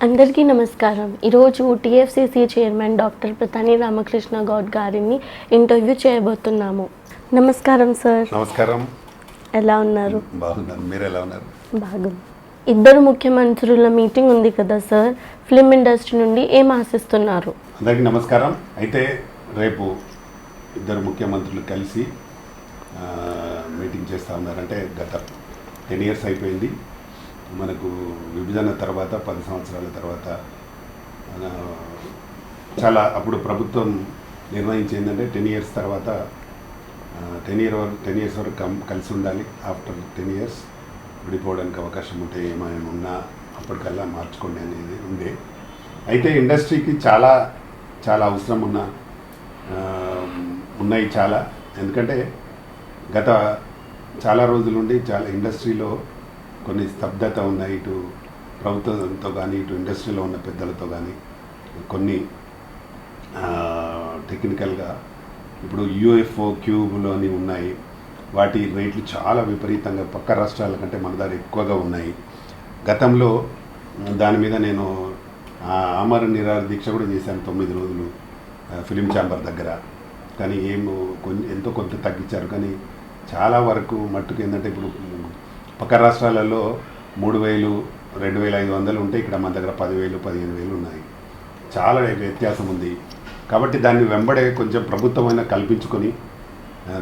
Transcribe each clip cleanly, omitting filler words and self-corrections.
అందరికీ నమస్కారం. ఈరోజు TFCC chairman doctor Pratani Ramakrishna Goud గారిని ఇంటర్వ్యూ చేయబోతున్నాము. నమస్కారం సార్. నమస్కారం. ఎలా ఉన్నారు? బాగున్నాను. మీరు ఎలా ఉన్నారు? బాగుంది. ఇద్దరు ముఖ్యమంత్రుల మీటింగ్ ఉంది కదా సార్, ఫిల్మ్ ఇండస్ట్రీ నుండి ఏం ఆశిస్తున్నారు? అందరికీ నమస్కారం. అయితే రేపు ఇద్దరు ముఖ్యమంత్రులు కలిసి మీటింగ్ చేస్తూ ఉన్నారంటే గత 10 years అయిపోయింది. మనకు విభజన తర్వాత 10 సంవత్సరాల తర్వాత చాలా అప్పుడు ప్రభుత్వం నిర్ణయించిందంటే 10 years తర్వాత 10 years వరకు కలిసి ఉండాలి. ఆఫ్టర్ 10 years విడిపోవడానికి అవకాశం ఉంటే ఏమైనా ఉన్నా అప్పటికల్లా మార్చుకోండి అనేది ఉండే. అయితే ఇండస్ట్రీకి చాలా చాలా అవసరం ఉన్నాయి చాలా. ఎందుకంటే గత చాలా రోజుల నుండి చాలా ఇండస్ట్రీలో కొన్ని స్తబ్దత ఉన్నాయి. ఇటు ప్రభుత్వంతో కానీ ఇటు ఇండస్ట్రీలో ఉన్న పెద్దలతో కానీ కొన్ని టెక్నికల్గా ఇప్పుడు యూఎఫ్ఓ క్యూబ్లోని ఉన్నాయి. వాటి రేట్లు చాలా విపరీతంగా పక్క రాష్ట్రాల కంటే మన దగ్గర ఎక్కువగా ఉన్నాయి. గతంలో దాని మీద నేను ఆమర నిరాహార దీక్ష కూడా చేశాను 9 రోజులు ఫిలిం ఛాంబర్ దగ్గర. కానీ ఎంతో కొంత తగ్గించారు. కానీ చాలా వరకు మట్టుకు ఏంటంటే ఇప్పుడు పక్క రాష్ట్రాలలో 3,000 2,500 ఉంటే ఇక్కడ మన దగ్గర 10,000 15,000 ఉన్నాయి. చాలా వ్యత్యాసం ఉంది. కాబట్టి దాన్ని వెంబడే కొంచెం ప్రభుత్వమైన కల్పించుకొని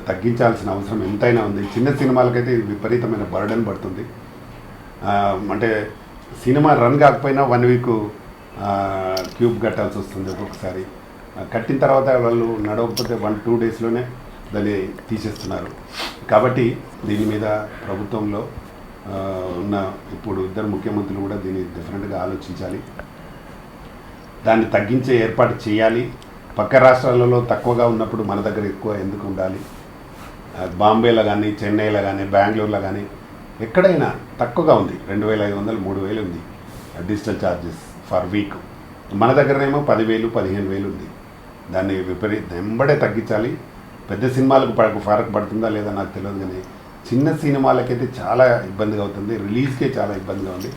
తగ్గించాల్సిన అవసరం ఎంతైనా ఉంది. చిన్న సినిమాలకైతే ఇది విపరీతమైన బర్డెన్ పడుతుంది. అంటే సినిమా రన్ కాకపోయినా 1 week క్యూబ్ కట్టాల్సి వస్తుంది. ఒక్కొక్కసారి కట్టిన తర్వాత వాళ్ళు నడవకపోతే 1-2 daysలోనే దాన్ని తీసేస్తున్నారు. కాబట్టి దీని మీద ప్రభుత్వంలో ఉన్న ఇప్పుడు ఇద్దరు ముఖ్యమంత్రులు కూడా దీన్ని డిఫరెంట్గా ఆలోచించాలి. దాన్ని తగ్గించే ఏర్పాటు చేయాలి. పక్క రాష్ట్రాలలో తక్కువగా ఉన్నప్పుడు మన దగ్గర ఎక్కువ ఎందుకు ఉండాలి? బాంబేలో కానీ చెన్నైలో కానీ బెంగళూరులో కానీ ఎక్కడైనా తక్కువగా ఉంది. 2,500 3,000 ఉంది డిజిటల్ ఛార్జెస్ ఫర్ వీక్. మన దగ్గరనేమో 10,000 15,000 ఉంది. దాన్ని వెంబడే తగ్గించాలి. పెద్ద సినిమాలకు ఫరక్ పడుతుందా లేదా నాకు తెలియదు, కానీ చిన్న సినిమాలకైతే చాలా ఇబ్బందిగా అవుతుంది. రిలీజ్కే చాలా ఇబ్బందిగా ఉంది.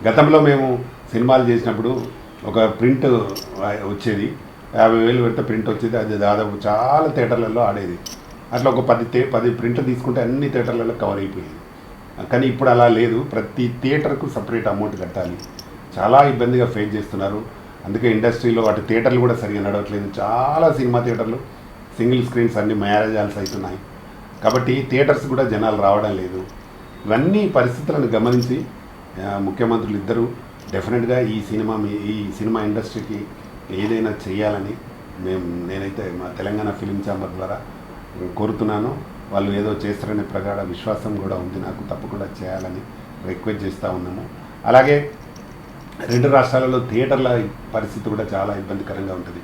గతంలో మేము సినిమాలు చేసినప్పుడు ఒక ప్రింట్ వచ్చేది, 50,000 పెడితే ప్రింట్ వచ్చేది. అది దాదాపు చాలా థియేటర్లలో ఆడేది. అట్లా ఒక 10 ప్రింట్లు తీసుకుంటే అన్ని థియేటర్లలో కవర్ అయిపోయేది. కానీ ఇప్పుడు అలా లేదు. ప్రతి థియేటర్కు సపరేట్ అమౌంట్ కట్టాలి. చాలా ఇబ్బందిగా ఫేస్ చేస్తున్నారు. అందుకే ఇండస్ట్రీలో వాటి థియేటర్లు కూడా సరిగా నడవట్లేదు. చాలా సినిమా థియేటర్లు సింగిల్ స్క్రీన్స్ అన్ని మ్యారేజ్ హాల్స్ అవుతున్నాయి. కాబట్టి థియేటర్స్ కూడా జనాలు రావడం లేదు. ఇవన్నీ పరిస్థితులను గమనించి ముఖ్యమంత్రులు ఇద్దరు డెఫినెట్గా ఈ సినిమా ఇండస్ట్రీకి ఏదైనా చేయాలని నేనైతే మా తెలంగాణ ఫిలిం ఛాంబర్ ద్వారా కోరుతున్నాను. వాళ్ళు ఏదో చేస్తారనే ప్రగాఢ విశ్వాసం కూడా ఉంది నాకు. తప్పకుండా చేయాలని రిక్వెస్ట్ చేస్తూ ఉన్నాము. అలాగే 2 రాష్ట్రాలలో థియేటర్ల పరిస్థితి కూడా చాలా ఇబ్బందికరంగా ఉంటుంది.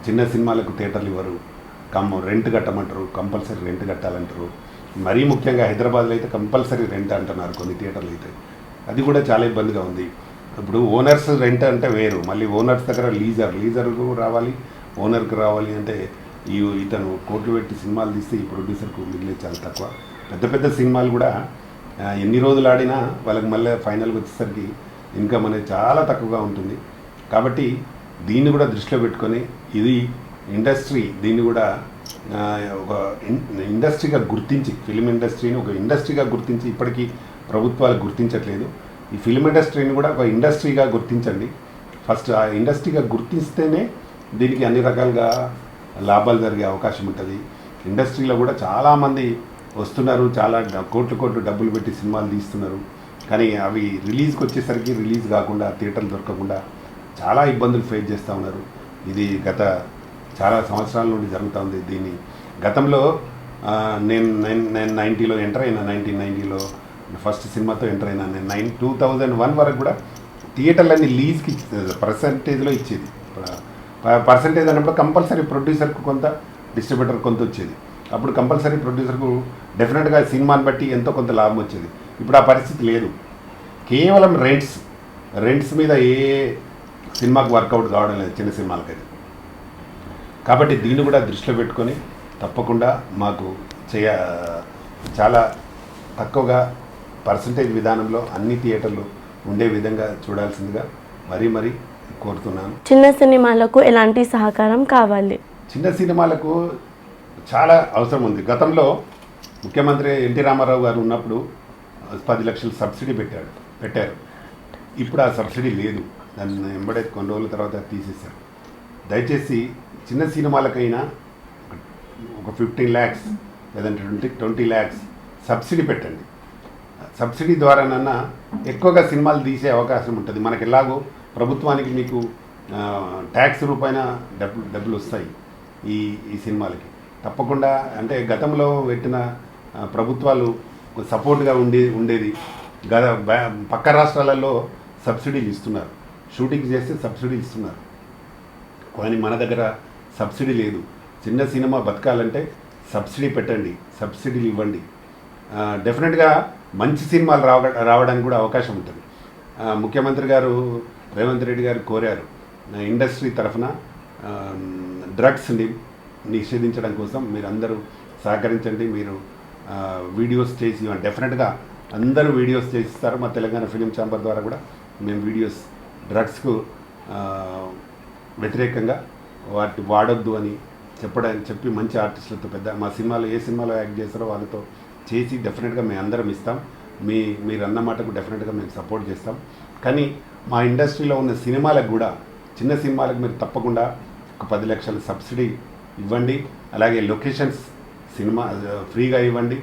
చిన్న సినిమాలకు థియేటర్లు ఇవ్వరు, రెంట్ కట్టమంటారు, కంపల్సరీ రెంట్ కట్టాలంటారు. మరీ ముఖ్యంగా హైదరాబాద్లో అయితే కంపల్సరీ రెంట్ అంటున్నారు కొన్ని థియేటర్లు అయితే. అది కూడా చాలా ఇబ్బందిగా ఉంది. ఇప్పుడు ఓనర్స్ రెంట్ అంటే వేరు, మళ్ళీ ఓనర్స్ దగ్గర లీజర్కు రావాలి, ఓనర్కి రావాలి. అంటే ఇతను కోట్లు పెట్టి సినిమాలు తీస్తే ఈ ప్రొడ్యూసర్కు మిగిలే చాలా తక్కువ. పెద్ద సినిమాలు కూడా ఎన్ని రోజులు ఆడినా వాళ్ళకి మళ్ళీ ఫైనల్కి వచ్చేసరికి ఇన్కమ్ అనేది చాలా తక్కువగా ఉంటుంది. కాబట్టి దీన్ని కూడా దృష్టిలో పెట్టుకొని ఇది ఇండస్ట్రీ దీన్ని కూడా ఒక ఇండస్ట్రీగా గుర్తించి, ఫిలిం ఇండస్ట్రీని ఒక ఇండస్ట్రీగా గుర్తించి, ఇప్పటికీ ప్రభుత్వాలు గుర్తించట్లేదు. ఈ ఫిలిం ఇండస్ట్రీని కూడా ఒక ఇండస్ట్రీగా గుర్తించండి. ఫస్ట్ ఆ ఇండస్ట్రీగా గుర్తిస్తేనే దీనికి అన్ని రకాలుగా లాభాలు జరిగే అవకాశం ఉంటుంది. ఇండస్ట్రీలో కూడా చాలామంది వస్తున్నారు, చాలా కోట్లు డబ్బులు పెట్టి సినిమాలు తీస్తున్నారు. కానీ అవి రిలీజ్కి వచ్చేసరికి రిలీజ్ కాకుండా థియేటర్లు దొరకకుండా చాలా ఇబ్బందులు ఫేస్ చేస్తూ ఉన్నారు. ఇది గత చాలా సంవత్సరాల నుండి జరుగుతూ ఉంది. దీన్ని గతంలో నేను 90లో ఎంటర్ అయినా, 1990లో ఫస్ట్ సినిమాతో ఎంటర్ అయినా. నేను 2001 వరకు కూడా థియేటర్లన్నీ లీజ్కి పర్సంటేజ్లో ఇచ్చేది. పర్సంటేజ్ అన్నప్పుడు కంపల్సరీ ప్రొడ్యూసర్కు కొంత, డిస్ట్రిబ్యూటర్ కొంత వచ్చేది. అప్పుడు కంపల్సరీ ప్రొడ్యూసర్కు డెఫినెట్గా సినిమాని బట్టి ఎంతో కొంత లాభం వచ్చేది. ఇప్పుడు ఆ పరిస్థితి లేదు. కేవలం రెంట్స్ మీద ఏ సినిమాకు వర్కౌట్ కావడం లేదు చిన్న సినిమాలకైతే. కాబట్టి దీన్ని కూడా దృష్టిలో పెట్టుకొని తప్పకుండా మాకు చాలా తక్కువగా పర్సంటేజ్ విధానంలో అన్ని థియేటర్లు ఉండే విధంగా చూడాల్సిందిగా మరీ మరీ కోరుతున్నాను. చిన్న సినిమాలకు ఎలాంటి సహకారం కావాలి? చిన్న సినిమాలకు చాలా అవసరం ఉంది. గతంలో ముఖ్యమంత్రి ఎన్టీ రామారావు గారు ఉన్నప్పుడు 10 లక్షలు సబ్సిడీ పెట్టారు. ఇప్పుడు ఆ సబ్సిడీ లేదు. దాన్ని వెంబడే కొన్ని రోజుల తర్వాత తీసేశారు. దయచేసి చిన్న సినిమాలకైనా ఒక 15 lakhs లేదంటే 20 lakhs సబ్సిడీ పెట్టండి. సబ్సిడీ ద్వారానన్నా ఎక్కువగా సినిమాలు తీసే అవకాశం ఉంటుంది. మనకి ఎలాగో ప్రభుత్వానికి మీకు ట్యాక్స్ రూపాయన డబ్బులు వస్తాయి ఈ సినిమాలకి. తప్పకుండా అంటే గతంలో పెట్టిన ప్రభుత్వాలు సపోర్ట్గా ఉండేది. పక్క రాష్ట్రాలలో సబ్సిడీలు ఇస్తున్నారు, షూటింగ్ చేస్తే సబ్సిడీలు ఇస్తున్నారు. కానీ మన దగ్గర సబ్సిడీ లేదు. చిన్న సినిమా బతకాలంటే సబ్సిడీ పెట్టండి, సబ్సిడీలు ఇవ్వండి. డెఫినెట్గా మంచి సినిమాలు రావడానికి కూడా అవకాశం ఉంటుంది. ముఖ్యమంత్రి గారు రేవంత్ రెడ్డి గారు కోరారు ఇండస్ట్రీ తరఫున డ్రగ్స్ని నిషేధించడం కోసం మీరు అందరూ సహకరించండి. మీరు వీడియోస్ చేసి డెఫినెట్గా అందరూ వీడియోస్ చేసిస్తారు. మా తెలంగాణ ఫిలిం ఛాంబర్ ద్వారా కూడా మేము వీడియోస్ డ్రగ్స్కు వ్యతిరేకంగా వాటి వాడొద్దు అని చెప్పి మంచి ఆర్టిస్టులతో మా సినిమాలో ఏ సినిమాలో యాక్ట్ చేస్తారో వాళ్ళతో చేసి డెఫినెట్గా మేము అందరం ఇస్తాం. మీరు అన్న మాటకు డెఫినెట్గా మేము సపోర్ట్ చేస్తాం. కానీ మా ఇండస్ట్రీలో ఉన్న సినిమాలకు కూడా చిన్న సినిమాలకు మీరు తప్పకుండా ఒక 10 లక్షల సబ్సిడీ ఇవ్వండి. అలాగే లొకేషన్స్ సినిమా ఫ్రీగా ఇవ్వండి.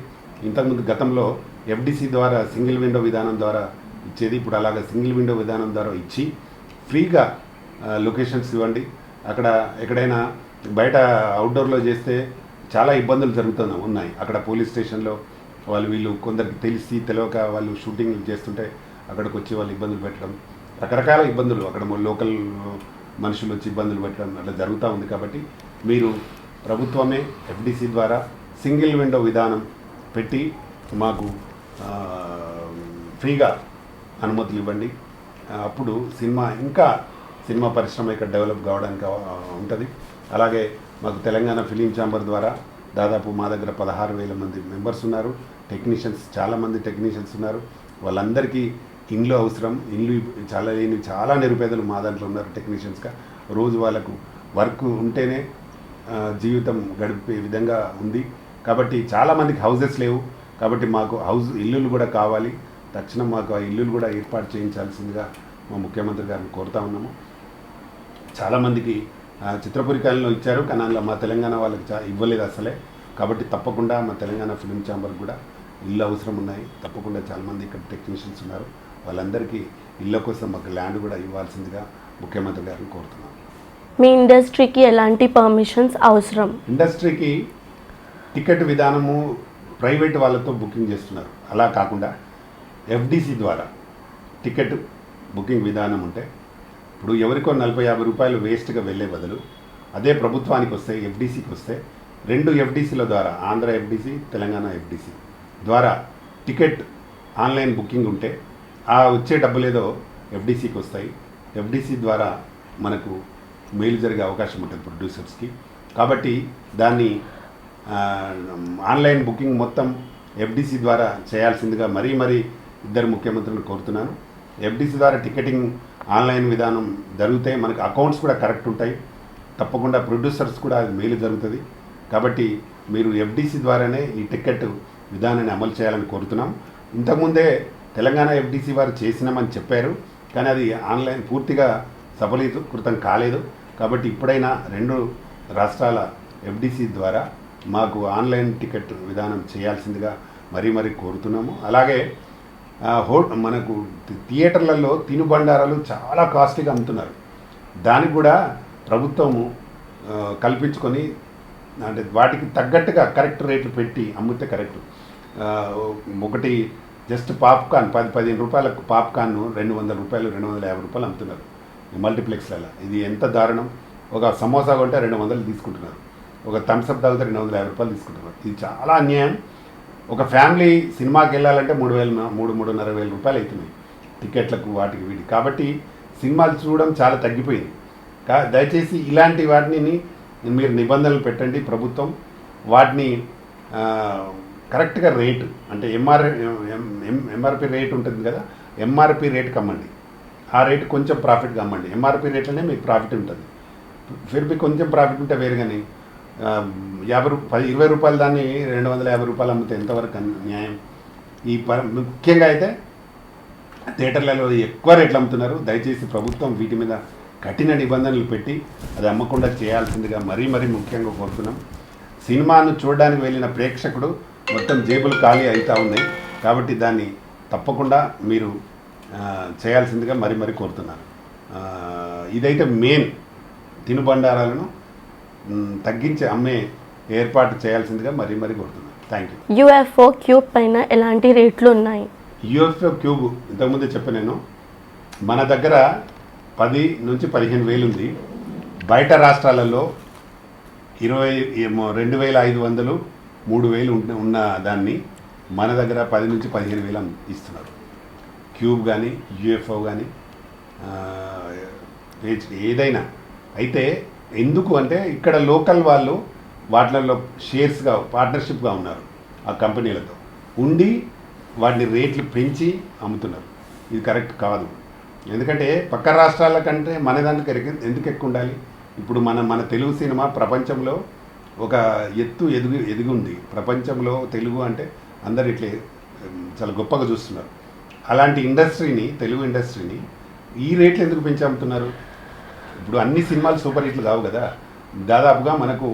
ఇంతకుముందు గతంలో ఎఫ్డిసి ద్వారా సింగిల్ విండో విధానం ద్వారా ఇచ్చేది. ఇప్పుడు అలాగే సింగిల్ విండో విధానం ద్వారా ఇచ్చి ఫ్రీగా లొకేషన్స్ ఇవ్వండి. అక్కడ ఎక్కడైనా బయట అవుట్డోర్లో చేస్తే చాలా ఇబ్బందులు ఉన్నాయి. అక్కడ పోలీస్ స్టేషన్లో వీళ్ళు కొందరికి తెలియక వాళ్ళు షూటింగ్ చేస్తుంటే అక్కడికి వచ్చి వాళ్ళు ఇబ్బందులు పెట్టడం, రకరకాల ఇబ్బందులు అక్కడ లోకల్ మనుషులు వచ్చి ఇబ్బందులు పెట్టడం అట్లా జరుగుతూ ఉంది. కాబట్టి మీరు ప్రభుత్వమే ఎఫ్డిసి ద్వారా సింగిల్ విండో విధానం పెట్టి మాకు ఫ్రీగా అనుమతులు ఇవ్వండి. అప్పుడు సినిమా పరిశ్రమ ఇక్కడ డెవలప్ కావడానికి ఉంటుంది. అలాగే మాకు తెలంగాణ ఫిలిం ఛాంబర్ ద్వారా దాదాపు మా దగ్గర 16,000 మంది మెంబర్స్ ఉన్నారు. చాలామంది టెక్నీషియన్స్ ఉన్నారు. వాళ్ళందరికీ ఇండ్లు అవసరం. చాలా నిరుపేదలు మా దాంట్లో ఉన్నారు టెక్నీషియన్స్గా. రోజు వాళ్ళకు వర్క్ ఉంటేనే జీవితం గడిపే విధంగా ఉంది. కాబట్టి చాలామందికి హౌజెస్ లేవు. కాబట్టి మాకు ఇల్లులు కూడా కావాలి. తక్షణం మాకు ఆ ఇల్లులు కూడా ఏర్పాటు చేయించాల్సిందిగా మా ముఖ్యమంత్రి గారిని కోరుతా ఉన్నాము. చాలామందికి చిత్రపురి కాలంలో ఇచ్చారు, కానీ అందులో మా తెలంగాణ వాళ్ళకి ఇవ్వలేదు అసలే. కాబట్టి తప్పకుండా మా తెలంగాణ ఫిలిం ఛాంబర్ కూడా ఇల్లు అవసరం ఉన్నాయి. తప్పకుండా చాలామంది ఇక్కడ టెక్నీషియన్స్ ఉన్నారు. వాళ్ళందరికీ ఇళ్ళ కోసం మాకు ల్యాండ్ కూడా ఇవ్వాల్సిందిగా ముఖ్యమంత్రి గారిని కోరుతున్నాను. మీ ఇండస్ట్రీకి ఎలాంటి పర్మిషన్స్ అవసరం? ఇండస్ట్రీకి టికెట్ విధానము ప్రైవేట్ వాళ్ళతో బుకింగ్ చేస్తున్నారు. అలా కాకుండా ఎఫ్డిసి ద్వారా టికెట్ బుకింగ్ విధానం ఉంటే ఇప్పుడు ఎవరికో 40-50 రూపాయలు వేస్ట్గా వెళ్ళే బదులు అదే ప్రభుత్వానికి వస్తే, ఎఫ్డిసికి వస్తే 2 ఎఫ్డిసిల ద్వారా, ఆంధ్ర ఎఫ్డిసి, తెలంగాణ ఎఫ్డిసి ద్వారా టికెట్ ఆన్లైన్ బుకింగ్ ఉంటే ఆ వచ్చే డబ్బులేదో ఎఫ్డిసికి వస్తాయి. ఎఫ్డిసి ద్వారా మనకు మేలు జరిగే అవకాశం ఉంటుంది ప్రొడ్యూసర్స్కి. కాబట్టి దాన్ని ఆన్లైన్ బుకింగ్ మొత్తం ఎఫ్డిసి ద్వారా చేయాల్సిందిగా మరీ ఇద్దరు ముఖ్యమంత్రులను కోరుతున్నాను. ఎఫ్డిసి ద్వారా టికెటింగ్ ఆన్లైన్ విధానం జరిగితే మనకు అకౌంట్స్ కూడా కరెక్ట్ ఉంటాయి. తప్పకుండా ప్రొడ్యూసర్స్ కూడా అది మేలు జరుగుతుంది. కాబట్టి మీరు ఎఫ్డిసి ద్వారానే ఈ టికెట్ విధానాన్ని అమలు చేయాలని కోరుతున్నాం. ఇంతకుముందే తెలంగాణ ఎఫ్డిసి వారు చేసినామని చెప్పారు, కానీ అది ఆన్లైన్ పూర్తిగా సఫలీకృతం కాలేదు. కాబట్టి ఇప్పుడైనా 2 రాష్ట్రాల ఎఫ్డిసి ద్వారా మాకు ఆన్లైన్ టికెట్ విధానం చేయాల్సిందిగా మరీ కోరుతున్నాము. అలాగే మనకు థియేటర్లలో తినుబండారాలు చాలా కాస్ట్లీగా అమ్ముతున్నారు. దానికి కూడా ప్రభుత్వము కల్పించుకొని అంటే వాటికి తగ్గట్టుగా కరెక్ట్ రేట్లు పెట్టి అమ్మితే కరెక్ట్. ఒకటి జస్ట్ పాప్కార్న్ 10-15 రూపాయలకు పాప్కార్న్ 200 రూపాయలు 250 రూపాయలు అమ్ముతున్నారు మల్టీప్లెక్స్లలో. ఇది ఎంత దారుణం! ఒక సమోసా కొంటే 200 తీసుకుంటున్నారు, ఒక థమ్స్అప్ తాగితే 250 రూపాయలు తీసుకుంటున్నారు. ఇది చాలా అన్యాయం. ఒక ఫ్యామిలీ సినిమాకి వెళ్ళాలంటే 3,000-3,500 రూపాయలు అవుతున్నాయి టికెట్లకు, వాటికి వీటికి. కాబట్టి సినిమాలు చూడడం చాలా తగ్గిపోయింది. దయచేసి ఇలాంటి వాటిని మీరు నిబంధనలు పెట్టండి. ప్రభుత్వం వాటిని కరెక్ట్గా రేటు అంటే ఎంఆర్పి రేట్ ఉంటుంది కదా, ఎంఆర్పి రేటుకి అమ్మండి. ఆ రేటు కొంచెం ప్రాఫిట్గా అమ్మండి. ఎంఆర్పి రేట్లోనే మీకు ప్రాఫిట్ ఉంటుంది. ఫిర్ బి కొంచెం ప్రాఫిట్ ఉంటే వేరు, కానీ 20 రూపాయలు దాన్ని 250 రూపాయలు అమ్మితే ఎంతవరకు న్యాయం? ముఖ్యంగా అయితే థియేటర్లలో ఎక్కువ రేట్లు అమ్ముతున్నారు. దయచేసి ప్రభుత్వం వీటి మీద కఠిన నిబంధనలు పెట్టి అది అమ్మకుండా చేయాల్సిందిగా మరీ ముఖ్యంగా కోరుతున్నాం. సినిమాను చూడడానికి వెళ్ళిన ప్రేక్షకుడు మొత్తం జేబులు ఖాళీ అవుతూ ఉన్నాయి. కాబట్టి దాన్ని తప్పకుండా మీరు చేయాల్సిందిగా మరీ కోరుతున్నాను. ఇదైతే మెయిన్ తినుబండారాలను తగ్గించి అమ్మే ఏర్పాటు చేయాల్సిందిగా మరీ కోరుతున్నాను. Thank you. యూఎఫ్ఓ క్యూబ్ పైన ఎలాంటి రేట్లు ఉన్నాయి? యూఎఫ్ఓ క్యూబ్ ఇంతకుముందే చెప్పాను నేను, మన దగ్గర 10 నుంచి 15 వేలు ఉంది. బయట రాష్ట్రాలలో 22,500 3,000 ఉన్న దాన్ని మన దగ్గర 10 నుంచి 15 వేలు ఇస్తున్నారు. క్యూబ్ కానీ యూఎఫ్ఓ కానీ ఏదైనా. అయితే ఎందుకు అంటే ఇక్కడ లోకల్ వాళ్ళు వాటిలలో షేర్స్గా పార్ట్నర్షిప్గా ఉన్నారు ఆ కంపెనీలతో ఉండి వాటిని రేట్లు పెంచి అమ్ముతున్నారు. ఇది కరెక్ట్ కాదు. ఎందుకంటే పక్క రాష్ట్రాల కంటే మన దాంట్లో ఎందుకు ఎక్కువ ఉండాలి? ఇప్పుడు మన తెలుగు సినిమా ప్రపంచంలో ఒక ఎదిగి ఉంది. ప్రపంచంలో తెలుగు అంటే అందరు ఇట్లే చాలా గొప్పగా చూస్తున్నారు. అలాంటి ఇండస్ట్రీని, తెలుగు ఇండస్ట్రీని ఈ రేట్లు ఎందుకు పెంచి అమ్ముతున్నారు? ఇప్పుడు అన్ని సినిమాలు సూపర్ హిట్లు కావు కదా. దాదాపుగా మనకు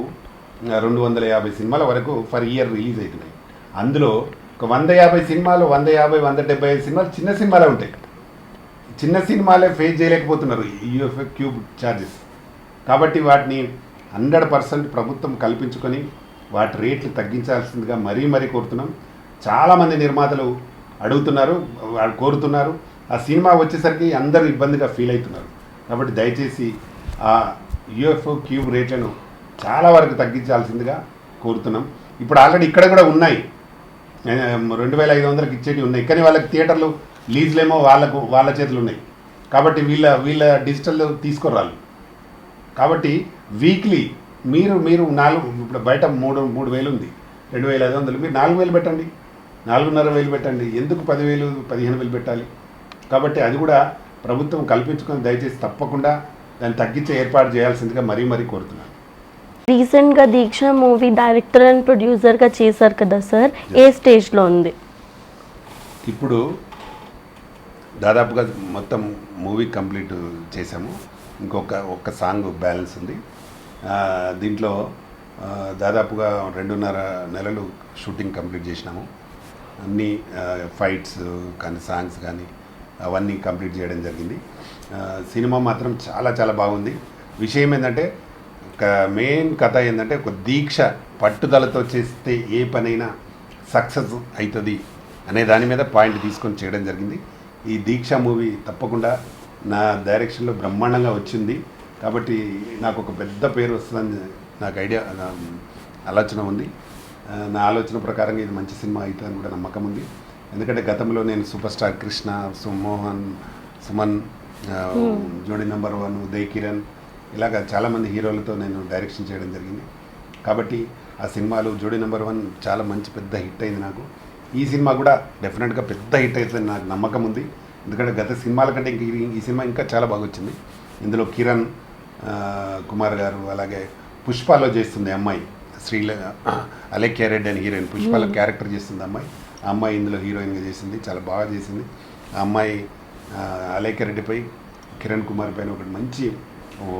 250 సినిమాల వరకు ఫర్ ఇయర్ రిలీజ్ అవుతున్నాయి. అందులో ఒక 150 సినిమాలు, 170 సినిమాలు చిన్న సినిమాలే ఉంటాయి. చిన్న సినిమాలే ఫేస్ చేయలేకపోతున్నారు యూఎఫ్ఓ క్యూబ్ ఛార్జెస్. కాబట్టి వాటిని 100% ప్రభుత్వం కల్పించుకొని వాటి రేట్లు తగ్గించాల్సిందిగా మరీ కోరుతున్నాం. చాలామంది నిర్మాతలు అడుగుతున్నారు, కోరుతున్నారు. ఆ సినిమా వచ్చేసరికి అందరూ ఇబ్బందిగా ఫీల్ అవుతున్నారు. కాబట్టి దయచేసి ఆ యూఎఫ్ఓ క్యూబ్ రేట్లను చాలా వరకు తగ్గించాల్సిందిగా కోరుతున్నాం. ఇప్పుడు ఆల్రెడీ ఇక్కడ కూడా ఉన్నాయి, 2,500కి ఇచ్చేటివి ఉన్నాయి. కానీ వాళ్ళకి థియేటర్లు లీజులేమో వాళ్ళ చేతులు ఉన్నాయి. కాబట్టి వీళ్ళ డిజిటల్ తీసుకోరాలి. కాబట్టి వీక్లీ మీరు 4 ఇప్పుడు బయట 3,000 ఉంది, 2,500, మీరు 4,000 పెట్టండి, 4,500 పెట్టండి. ఎందుకు 10,000 15,000 పెట్టాలి? కాబట్టి అది కూడా ప్రభుత్వం కల్పించుకొని దయచేసి తప్పకుండా దాన్ని తగ్గించే ఏర్పాటు చేయాల్సిందిగా మరీ కోరుతున్నాను. రీసెంట్గా దీక్ష మూవీ డైరెక్టర్ అండ్ ప్రొడ్యూసర్గా చేశారు కదా సార్, ఏ స్టేజ్లో ఉంది? ఇప్పుడు దాదాపుగా మొత్తం మూవీ కంప్లీట్ చేసాము. ఒక్క సాంగ్ బ్యాలెన్స్ ఉంది. దీంట్లో దాదాపుగా 2.5 నెలలు షూటింగ్ కంప్లీట్ చేసినాము. అన్ని ఫైట్స్ కానీ సాంగ్స్ కానీ అవన్నీ కంప్లీట్ చేయడం జరిగింది. సినిమా మాత్రం చాలా బాగుంది. విషయం ఏంటంటే మెయిన్ కథ ఏంటంటే ఒక దీక్ష పట్టుదలతో చేస్తే ఏ పనైనా సక్సెస్ అవుతుంది అనే దాని మీద పాయింట్ తీసుకొని చేయడం జరిగింది. ఈ దీక్ష మూవీ తప్పకుండా నా డైరెక్షన్లో బ్రహ్మాండంగా వచ్చింది. కాబట్టి నాకు ఒక పెద్ద పేరు వస్తుందని నాకు ఆలోచన ఉంది. నా ఆలోచన ప్రకారంగా ఇది మంచి సినిమా అవుతుందని కూడా నమ్మకం ఉంది. ఎందుకంటే గతంలో నేను సూపర్ స్టార్ కృష్ణ, సుమన్, జోడీ నెంబర్ 1, ఉదయ్ కిరణ్ ఇలాగ చాలామంది హీరోలతో నేను డైరెక్షన్ చేయడం జరిగింది. కాబట్టి ఆ సినిమాలు జోడీ నెంబర్ 1 చాలా మంచి పెద్ద హిట్ అయింది నాకు. ఈ సినిమా కూడా డెఫినెట్గా పెద్ద హిట్ అవుతుందని నాకు నమ్మకం ఉంది. ఎందుకంటే గత సినిమాల కంటే ఈ సినిమా ఇంకా చాలా బాగా వచ్చింది. ఇందులో కిరణ్ కుమార్ గారు, అలాగే పుష్పలో చేస్తుంది అమ్మాయి అలేఖ్య రెడ్డి అని హీరోయిన్, పుష్పలో క్యారెక్టర్ చేస్తుంది అమ్మాయి. ఆ అమ్మాయి ఇందులో హీరోయిన్గా చేసింది, చాలా బాగా చేసింది. ఆ అమ్మాయి అలేఖ్య రెడ్డిపై, కిరణ్ కుమార్ పైన ఒకటి మంచి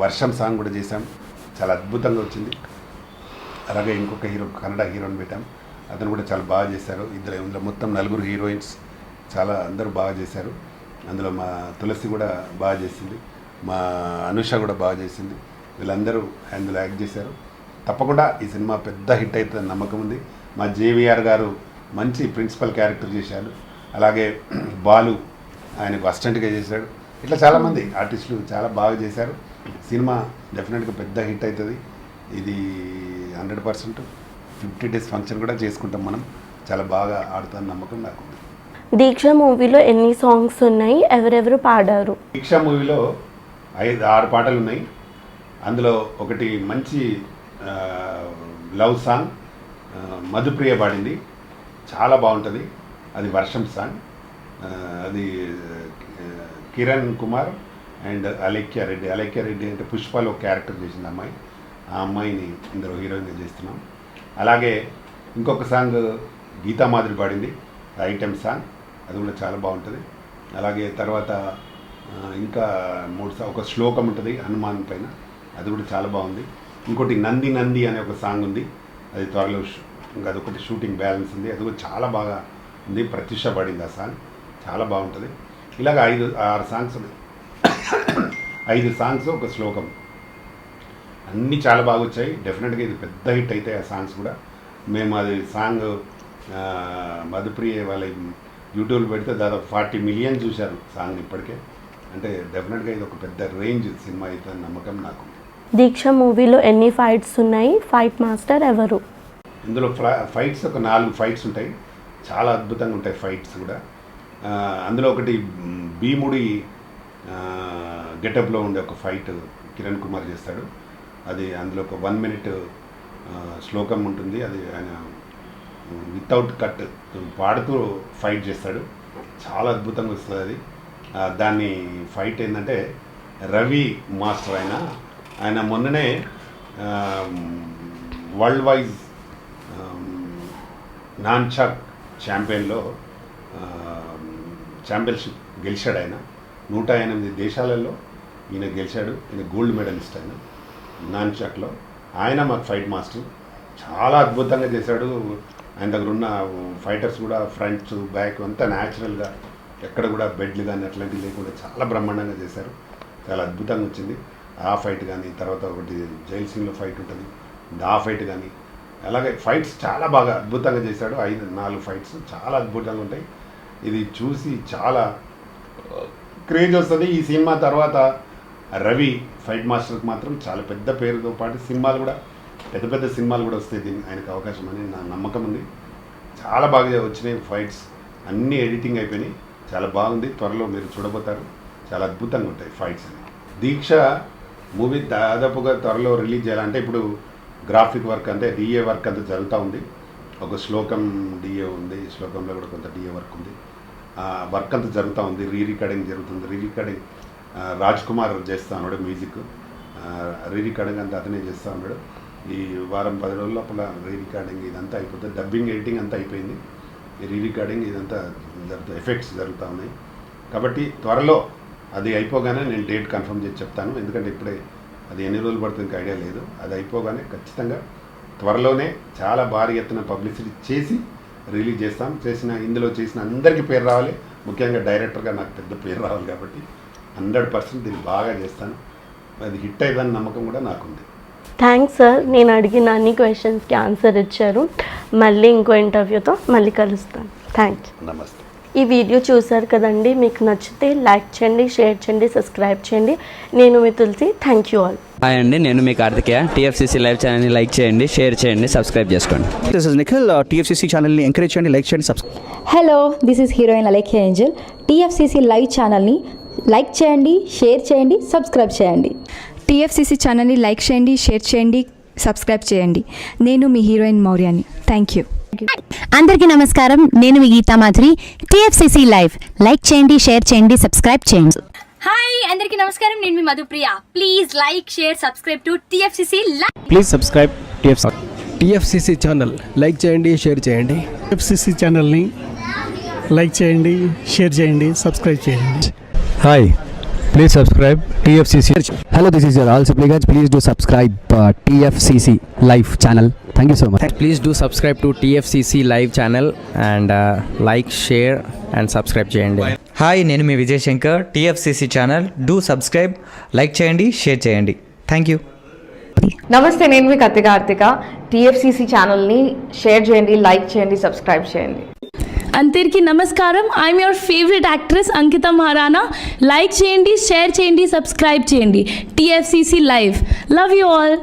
వర్షం సాంగ్ కూడా చేశాం, చాలా అద్భుతంగా వచ్చింది. అలాగే ఇంకొక కన్నడ హీరోని పెట్టాం, అతను కూడా చాలా బాగా చేశారు. ఇందులో మొత్తం 4 హీరోయిన్స్ చాలా అందరూ బాగా చేశారు. అందులో మా తులసి కూడా బాగా చేసింది, మా అనుష కూడా బాగా చేసింది. వీళ్ళందరూ అందులో యాక్ట్ చేశారు. తప్పకుండా ఈ సినిమా పెద్ద హిట్ అవుతుందని నమ్మకం ఉంది. మా జేవిఆర్ గారు మంచి ప్రిన్సిపల్ క్యారెక్టర్ చేశాడు. అలాగే బాలు ఆయనకు అసిస్టెంట్గా చేశాడు. ఇట్లా చాలామంది ఆర్టిస్టులు చాలా బాగా చేశారు. సినిమా డెఫినెట్గా పెద్ద హిట్ అవుతుంది. ఇది 100% 50 days ఫంక్షన్ కూడా చేసుకుంటాం మనం. చాలా బాగా ఆడుతాను నమ్మకం నాకు ఉంది. దీక్ష మూవీలో ఎన్ని సాంగ్స్ ఉన్నాయి, ఎవరెవరు పాడారు? దీక్ష మూవీలో 6 పాటలు ఉన్నాయి. అందులో ఒకటి మంచి లవ్ సాంగ్ మధుప్రియ పాడింది, చాలా బాగుంటుంది. అది వర్షం సాంగ్. అది కిరణ్ కుమార్ అండ్ అలేఖ్య రెడ్డి అంటే పుష్పలో క్యారెక్టర్ చేసింది అమ్మాయి. ఆ అమ్మాయిని ఇందులో హీరోయిన్గా చేస్తున్నాం. అలాగే ఇంకొక సాంగ్ గీతా మాదిరి పాడింది, ఐటెం సాంగ్, అది కూడా చాలా బాగుంటుంది. అలాగే తర్వాత ఇంకా ఒక శ్లోకం ఉంటుంది హనుమాన్ పైన, అది కూడా చాలా బాగుంది. ఇంకోటి నంది అనే ఒక సాంగ్ ఉంది, అది త్వరలో ఇంకా అదొకటి షూటింగ్ బ్యాలెన్స్ ఉంది, అది కూడా చాలా బాగా ఉంది. ప్రత్యూష పడింది ఆ సాంగ్, చాలా బాగుంటుంది. ఇలాగ 5-6 సాంగ్స్ ఉన్నాయి. 5 సాంగ్స్ ఒక శ్లోకం, అన్నీ చాలా బాగా వచ్చాయి. డెఫినెట్గా ఇది పెద్ద హిట్ అవుతాయి ఆ సాంగ్స్ కూడా. మేము అది సాంగ్ మధుప్రియ వాళ్ళ యూట్యూబ్లో పెడితే దాదాపు 40 మిలియన్ చూశారు సాంగ్ ఇప్పటికే. అంటే డెఫినెట్గా ఇది ఒక పెద్ద రేంజ్ సినిమా అవుతుంది నమ్మకం నాకు. దీక్ష మూవీలో ఎన్ని ఫైట్స్ ఉన్నాయి? ఫైట్ మాస్టర్ ఎవరు? ఇందులో ఫైట్స్ ఒక 4 ఫైట్స్ ఉంటాయి, చాలా అద్భుతంగా ఉంటాయి ఫైట్స్ కూడా. అందులో ఒకటి భీముడి గెటప్లో ఉండే ఒక ఫైట్ కిరణ్ కుమార్ చేస్తాడు. అది అందులో ఒక 1 మినిట్ శ్లోకం ఉంటుంది, అది ఆయన వితౌట్ కట్ పాడుతూ ఫైట్ చేస్తాడు, చాలా అద్భుతంగా వస్తుంది అది. దాన్ని ఫైట్ ఏంటంటే రవి మాస్టర్ ఆయన మొన్ననే వరల్డ్ వైజ్ నాన్చాక్ ఛాంపియన్షిప్ గెలిచాడు. ఆయన 108 దేశాలలో ఈయన గెలిచాడు. ఈయన గోల్డ్ మెడలిస్ట్ ఆయన నాన్చాక్లో. ఆయన మాకు ఫైట్ మాస్టర్, చాలా అద్భుతంగా చేశాడు. ఆయన దగ్గర ఉన్న ఫైటర్స్ కూడా ఫ్రంట్ బ్యాక్ అంతా న్యాచురల్గా, ఎక్కడ కూడా బెడ్లు కానీ అట్లాంటివి లేకుండా చాలా బ్రహ్మాండంగా చేశారు, చాలా అద్భుతంగా వచ్చింది. ఆ ఫైట్ కానీ, తర్వాత ఒకటి జైల్ సింగ్లో ఫైట్ ఉంటుంది, ఆ ఫైట్ కానీ, అలాగే ఫైట్స్ చాలా బాగా అద్భుతంగా చేశాడు. 4 ఫైట్స్ చాలా అద్భుతంగా ఉంటాయి. ఇది చూసి చాలా క్రేజ్ వస్తుంది. ఈ సినిమా తర్వాత రవి ఫైట్ మాస్టర్కి మాత్రం చాలా పెద్ద పేరుతో పాటు సినిమాలు కూడా, పెద్ద సినిమాలు కూడా వస్తాయి దీనికి ఆయనకు అవకాశం అని నా నమ్మకం ఉంది. చాలా బాగా వచ్చినాయి ఫైట్స్, అన్నీ ఎడిటింగ్ అయిపోయినాయి, చాలా బాగుంది. త్వరలో మీరు చూడబోతారు, చాలా అద్భుతంగా ఉంటాయి ఫైట్స్ అని. దీక్ష మూవీ దాదాపుగా త్వరలో రిలీజ్ చేయాలంటే ఇప్పుడు గ్రాఫిక్ వర్క్ అంటే డిఏ వర్క్ అంతా జరుగుతూ ఉంది. ఒక శ్లోకం డిఏ ఉంది, శ్లోకంలో కూడా కొంత డిఏ వర్క్ ఉంది. వర్క్ అంతా జరుగుతూ ఉంది, రీ రికార్డింగ్ జరుగుతుంది. రీ రికార్డింగ్ రాజ్ కుమార్ చేస్తూ ఉన్నాడు, మ్యూజిక్ రీ రికార్డింగ్ అంతా అతనే చేస్తూ ఉన్నాడు. ఈ వారం 10 రోజుల లోపల రీ రికార్డింగ్ ఇదంతా అయిపోతుంది, డబ్బింగ్ ఎడిటింగ్ అంతా అయిపోయింది, ఈ రీ రికార్డింగ్ ఇదంతా జరుగుతుంది, ఎఫెక్ట్స్ జరుగుతూ ఉన్నాయి. కాబట్టి త్వరలో అది అయిపోగానే నేను డేట్ కన్ఫర్మ్ చేసి చెప్తాను, ఎందుకంటే ఇప్పుడే అది ఎన్ని రోజులు పడుతుంది ఐడియా లేదు. అది అయిపోగానే ఖచ్చితంగా త్వరలోనే చాలా భారీ ఎత్తున పబ్లిసిటీ చేసి రిలీజ్ చేస్తాం. ఇందులో చేసిన అందరికీ పేరు రావాలి, ముఖ్యంగా డైరెక్టర్గా నాకు పెద్ద పేరు రావాలి. కాబట్టి 100% దీన్ని బాగా చేస్తాను, అది హిట్ అయ్యేదని నమ్మకం కూడా నాకుంది. థ్యాంక్స్ సార్, నేను అడిగిన అన్ని క్వశ్చన్స్కి ఆన్సర్ ఇచ్చారు. మళ్ళీ ఇంకో ఇంటర్వ్యూతో మళ్ళీ కలుస్తాను. థ్యాంక్స్. నమస్తే. ఈ వీడియో చూసారు కదండి, మీకు నచ్చితే లైక్ చేయండి, షేర్ చేయండి, సబ్స్క్రైబ్ చేయండి. నేను మీ Tulasi. Thank you all. Hi అండి, నేను మీ కార్తికేయ. టీఎఫ్సీసీ లైవ్ ఛానల్ని లైక్ చేయండి, షేర్ చేయండి, సబ్స్క్రైబ్ చేసుకోండి. This is Nikhil. టీఎఫ్సీసీ ఛానల్ని ఎంకరేజ్ చేయండి, లైక్ చేయండి, subscribe. Hello, this is heroine Alekhya angel. TFCC live ఛానల్ని లైక్ చేయండి, షేర్ చేయండి, సబ్స్క్రైబ్ చేయండి. టీఎఫ్సీసీ ఛానల్ని లైక్ చేయండి, షేర్ చేయండి, సబ్స్క్రైబ్ చేయండి. నేను మీ హీరోయిన్ మౌర్యాని. Thank you. అందరికీ నమస్కారం, నేను మీ Geetha Madhuri. TFCC live like చేయండి, షేర్ చేయండి, సబ్స్క్రైబ్ చేయండి. హాయ్ అందరికీ నమస్కారం, నేను మీ Madhupriya. Please like, share, subscribe to TFCC live. Please subscribe TFCC channel like చేయండి, షేర్ చేయండి. టీఎఫ్సీసీ ఛానల్ని లైక్ చేయండి, షేర్ చేయండి, సబ్స్క్రైబ్ చేయండి. Hi, please subscribe TFCC. Hello, this is your all supplicants. Please do subscribe TFCC live channel. Thank you so much. Please do subscribe to TFCC live channel and like, share and subscribe చేయండి. Hi, నేను మీ Vijay Shankar. TFCC channel do subscribe, like చేయండి, share చేయండి. Thank you. నమస్తే, నేను మీ Karthika. TFCC ఛానల్ని share చేయండి, లైక్ చేయండి, సబ్స్క్రైబ్ చేయండి. అందరికీ నమస్కారం, I'm your favourite actress Ankita Maharana. Like చేయండి, షేర్ చేయండి, సబ్స్క్రైబ్ చేయండి. TFCC live. Love you all.